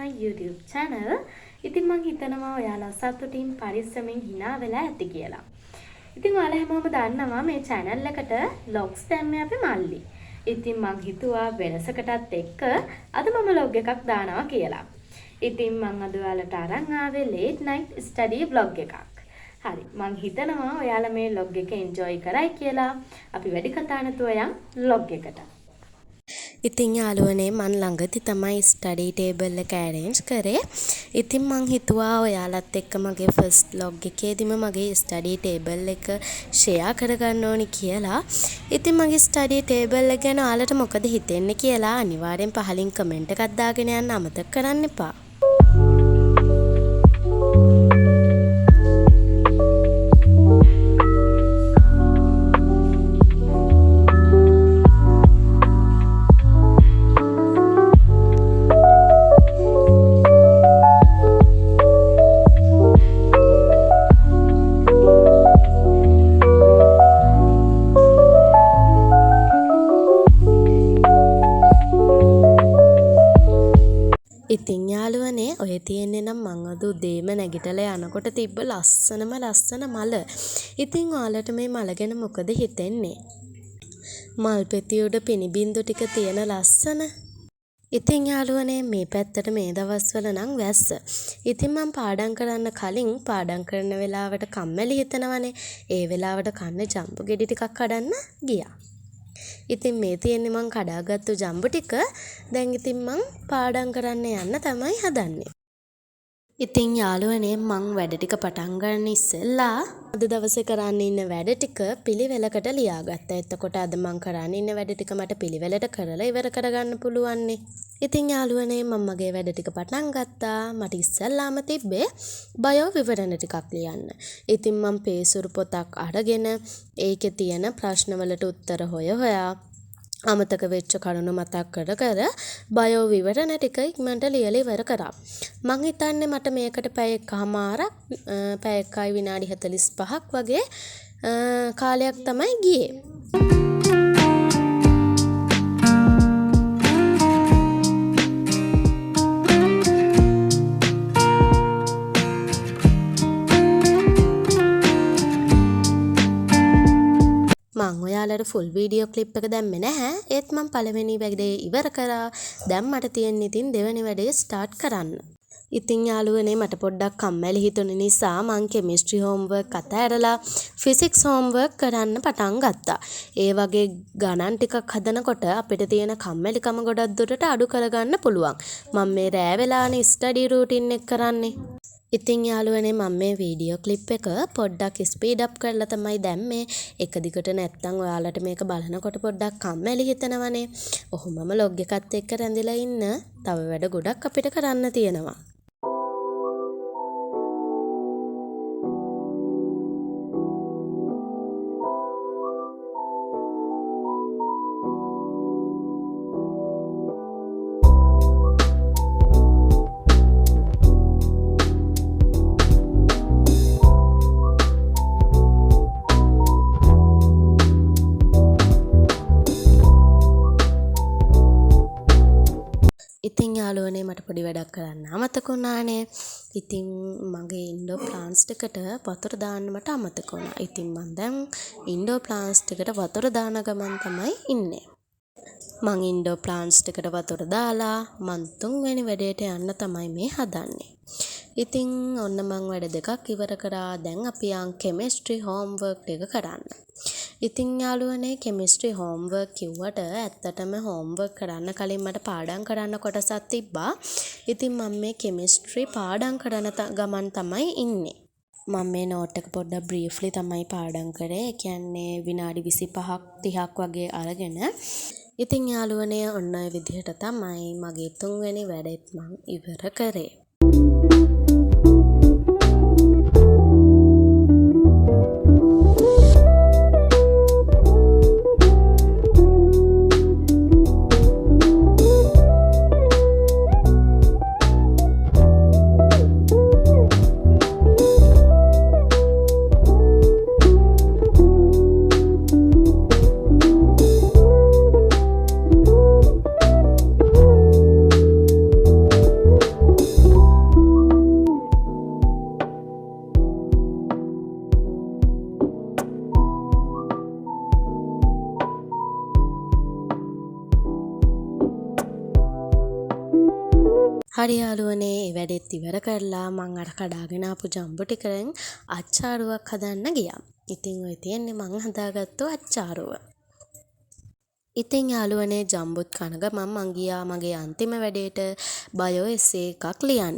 my YouTube channel. ඉතින් මම හිතනවා ඔයාලා සතුටින් පරිස්සමින් hina වෙලා ඇති කියලා. ඉතින් ඔයාලා හැමෝම දන්නවා මේ channel එකට vlogs දැම්මේ අපි මල්ලි. ඉතින් මම හිතුවා වෙනසකටත් එක්ක අද මම vlog එකක් දානවා කියලා. ඉතින් මම අද ඔයාලට අරන් ආවේ late night study vlog එකක්. හරි මම හිතනවා ඔයාලා මේ vlog එක enjoy කරයි කියලා. අපි වැඩි කතා නැතුව යන් vlog එකට. ඉතින් යාළුවනේ මන් ළඟදී තමයි ස්ටඩි ටේබල් එක arrange කරේ. ඉතින් මං හිතුවා ඔයාලත් එක්ක මගේ first vlog එකේදීම මගේ ස්ටඩි ටේබල් එක share කරගන්න ඕනි කියලා. ඉතින් මගේ ස්ටඩි ටේබල් එක ගැන ඔයාලට මොකද හිතෙන්නේ කියලා අනිවාර්යෙන් පහලින් කමෙන්ට් එකක් දාගෙන යන්න අමතක කරන්න එපා. ඉතින් යාළුවනේ ඔය තියෙන්නේ නම් මං අද උදේම නැගිටලා යනකොට තිබ්බ ලස්සන මල. ඉතින් ඔයාලට මේ මල ගැන මොකද හිතෙන්නේ? මල් පෙති උඩ පිනිබින්දු ටික තියෙන ලස්සන. ඉතින් යාළුවනේ මේ පැත්තට මේ දවස්වල නම් වැස්ස. ඉතින් මං පාඩම් කරන්න කලින් පාඩම් කරන වෙලාවට කම්මැලි හිතනවනේ. ඒ වෙලාවට කන්නේ ජම්බු ගෙඩි ටිකක් කඩන්න ගියා. ඉතින් මේ තියෙන්නේ මං කඩාගත්තු ජම්බු ටික. දැන් ඉතින් මං පාඩම් කරන්න යන්න තමයි හදන්නේ. ඉතින් යාළුවනේ මං වැඩ ටික පටන් ගන්න ඉස්සෙල්ලා අද දවසේ කරන්න ඉන්න වැඩ ටික පිළිවෙලකට ලියාගත්තා. එතකොට අද මං කරන්න ඉන්න වැඩ ටික මට පිළිවෙලට කරලා ඉවර කරගන්න පුළුවන්. ඉතින් යාළුවනේ මම මගේ වැඩ ටික පටන් ගත්තා. මට ඉස්සෙල්ලාම තිබ්බේ බයෝ විවරණ ටිකක් ලියන්න. ඉතින් මං පේසුරු පොතක් අරගෙන ඒකේ තියෙන ප්‍රශ්න වලට උත්තර හොයා අමතක වෙච්ච කරුණු මතක් කර බයෝ විවරණ ටික ඉක්මනට ලියලා ඉවර කරා. මං හිතන්නේ මට මේකට පැය එකමාරක් පැය 1යි විනාඩි 45ක් වගේ කාලයක් තමයි ගියේ. මං ඔයාලට ෆුල් වීඩියෝ ක්ලිප් එක දැම්මේ නැහැ. ඒත් මං පළවෙනි වැඩේ ඉවර කරා. දැන් මට තියෙන්නේ ඉතින් දෙවෙනි වැඩේ ස්ටාර්ට් කරන්න. ඉතින් යාළුවනේ මට පොඩ්ඩක් කම්මැලි හිතුන නිසා මං කෙමිස්ට්‍රි හෝම්වර්ක් අතහැරලා ෆිසික්ස් හෝම්වර්ක් කරන්න පටන් ගත්තා. ඒ වගේ ගණන් ටිකක් හදනකොට අපිට තියෙන කම්මැලිකම ගොඩක් දුරට අඩු කරගන්න පුළුවන්. මම මේ රෑ වෙලානේ ස්ටඩි රූටින් එක කරන්නේ. ඉතින් යාළුවනේ මම මේ වීඩියෝ ක්ලිප් එක පොඩ්ඩක් ස්පීඩ් අප් කරලා තමයි දැම්මේ. එක දිගට නැත්තම් ඔයාලට මේක බලනකොට පොඩ්ඩක් කම්මැලි හිතෙනවනේ. ඔහොමම ලොග් එකත් එක්ක රැඳිලා ඉන්න තව වැඩ ගොඩක් අපිට කරන්න තියෙනවා. ඉතින් යාළුවනේ මට පොඩි වැඩක් කරන්න අමතක වුණානේ. ඉතින් මගේ ඉන්ඩෝ ප්ලාන්ට්ස් ටිකට වතුර දාන්න මට අමතක වුණා. ඉතින් මම දැන් ඉන්ඩෝ ප්ලාන්ට්ස් ටිකට වතුර දාන ගමන් තමයි ඉන්නේ. මං ඉන්ඩෝ ප්ලාන්ට්ස් ටිකට වතුර දාලා මං තුන්වෙනි වැඩේට යන්න තමයි මේ හදන්නේ. ඉතින් ඔන්න මං වැඩ දෙකක් ඉවර කරා. දැන් අපි යන් කෙමිස්ට්‍රි හෝම්වර්ක් ටික කරන්න. ඉතින් යාළුවනේ කෙමිස්ට්‍රි හෝම්වර්ක් කිව්වට ඇත්තටම හෝම්වර්ක් කරන්න කලින් මට පාඩම් කරන්න කොටසක් තිබ්බා. ඉතින් මම මේ කෙමිස්ට්‍රි පාඩම් කරන ගමන් තමයි ඉන්නේ. මම මේ නෝට් එක පොඩ්ඩක් බ්‍රීෆ්ලි තමයි පාඩම් කරේ. ඒ කියන්නේ විනාඩි 25ක් 30ක් වගේ අරගෙන. ඉතින් යාළුවනේ ඔන්න ඔය විදිහට තමයි මගේ තුන්වෙනි වැඩේත් මම ඉවර කරේ. හරි යාළුවනේ ඒ වැඩෙත් ඉවර කරලා මං අර කඩාගෙන ආපු ජම්බෝ ටිකෙන් අච්චාරුවක් හදන්න ගියා. ඉතින් ඔය තියෙන්නේ මං හදාගත්තු අච්චාරුව. ඉතින් යාළුවනේ ජම්බොත් කන ගමන් මං ගියා මගේ අන්තිම වැඩේට බයෝ එසේ එකක් ලියන්න.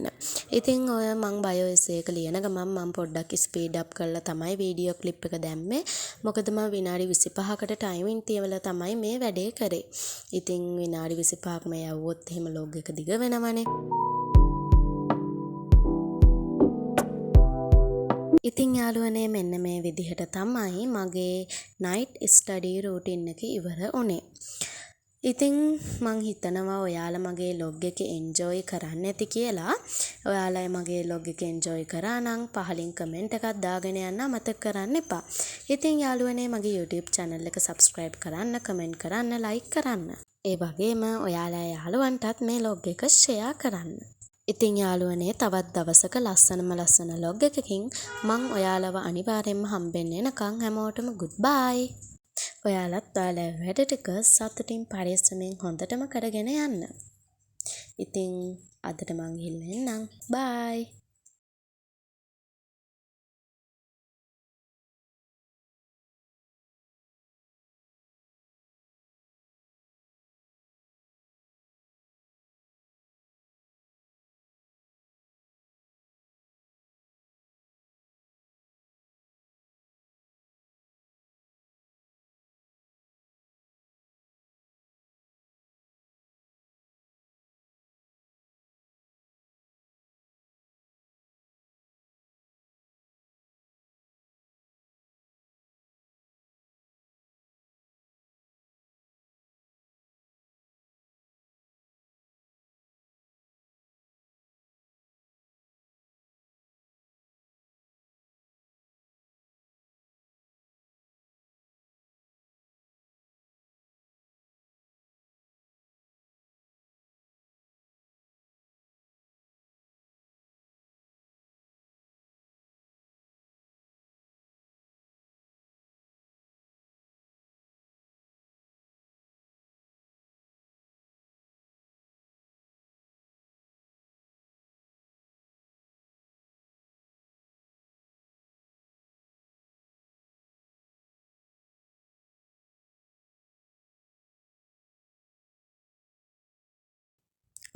ඉතින් ඔය මං බයෝ එසේ එක ලියන ගමන් මං පොඩ්ඩක් ස්පීඩ් අප් කරලා තමයි වීඩියෝ ක්ලිප් එක දැම්මේ. මොකද මම විනාඩි 25කට ටයිමින් තියවලා තමයි මේ වැඩේ කරේ. ඉතින් විනාඩි 25ක් මේ යවුවොත් එහෙම ලොග් එක දිග වෙනවනේ. ඉතින් යාළුවනේ මෙන්න මේ විදිහට තමයි මගේ නයිට් ස්ටඩි රූටින් එක ඉවර වුණේ. ඉතින් මං හිතනවා ඔයාලා මගේ ලොග් එක එන්ජොයි කරන්න ඇති කියලා. ඔයාලා මගේ ලොග් එක එන්ජොයි කරා නම් පහලින් කමෙන්ට් එකක් දාගෙන යන්න අමතක කරන්න එපා. ඉතින් යාළුවනේ මගේ YouTube channel එක subscribe කරන්න, කමෙන්ට් කරන්න, like කරන්න. ඒ වගේම ඔයාලා යාළුවන්ටත් මේ ලොග් එක share කරන්න. ඉතින් යාළුවනේ තවත් දවසක ලස්සන ලොග් එකකින් මං ඔයාලව අනිවාර්යෙන්ම හම්බෙන්න එනකන් හැමෝටම goodbye. ඔයාලත් ඔයාලා වැඩ ටික සතුටින් පරිස්සමෙන් හොඳටම කරගෙන යන්න. ඉතින් අදට මං ගිහින් එන්නම්. bye.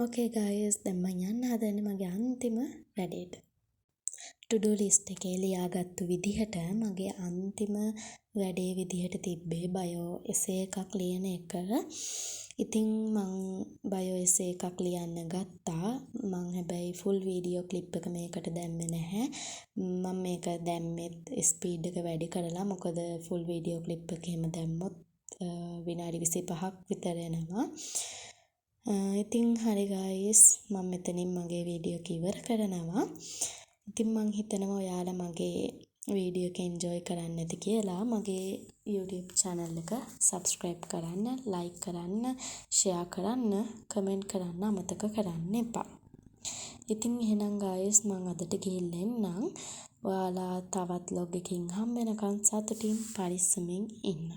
Okay guys, දැන් මම යන්න හදන්නේ මගේ අන්තිම වැඩේට. to do list එකේ ලියාගත්තු විදිහට මගේ අන්තිම වැඩේ විදිහට තිබ්බේ බයෝ එසේ එකක් ලියන එක. ඉතින් මං බයෝ එසේ එකක් ලියන්න ගත්තා. මං හැබැයි full video clip එක මේකට දැම්මේ නැහැ. මම මේක දැම්මෙත් ස්පීඩ් එක වැඩි කරලා. මොකද full video clip එක එහෙම දැම්මොත් විනාඩි 25ක් විතර යනවා. ඉතින් හරි guys, මම මෙතනින් මගේ වීඩියෝ එක ඉවර කරනවා. ඉතින් මං හිතනවා ඔයාලා මගේ වීඩියෝ එක එන්ජොයි කරන්න ඇති කියලා. මගේ YouTube channel එක subscribe කරන්න, like කරන්න, share කරන්න, comment කරන්න අමතක කරන්න එපා. ඉතින් එහෙනම් guys මං අදට ගිහින් එන්නම්. ඔයාලා තවත් vlog එකකින් හම්බ වෙනකන් සතුටින් පරිස්සමින් ඉන්න.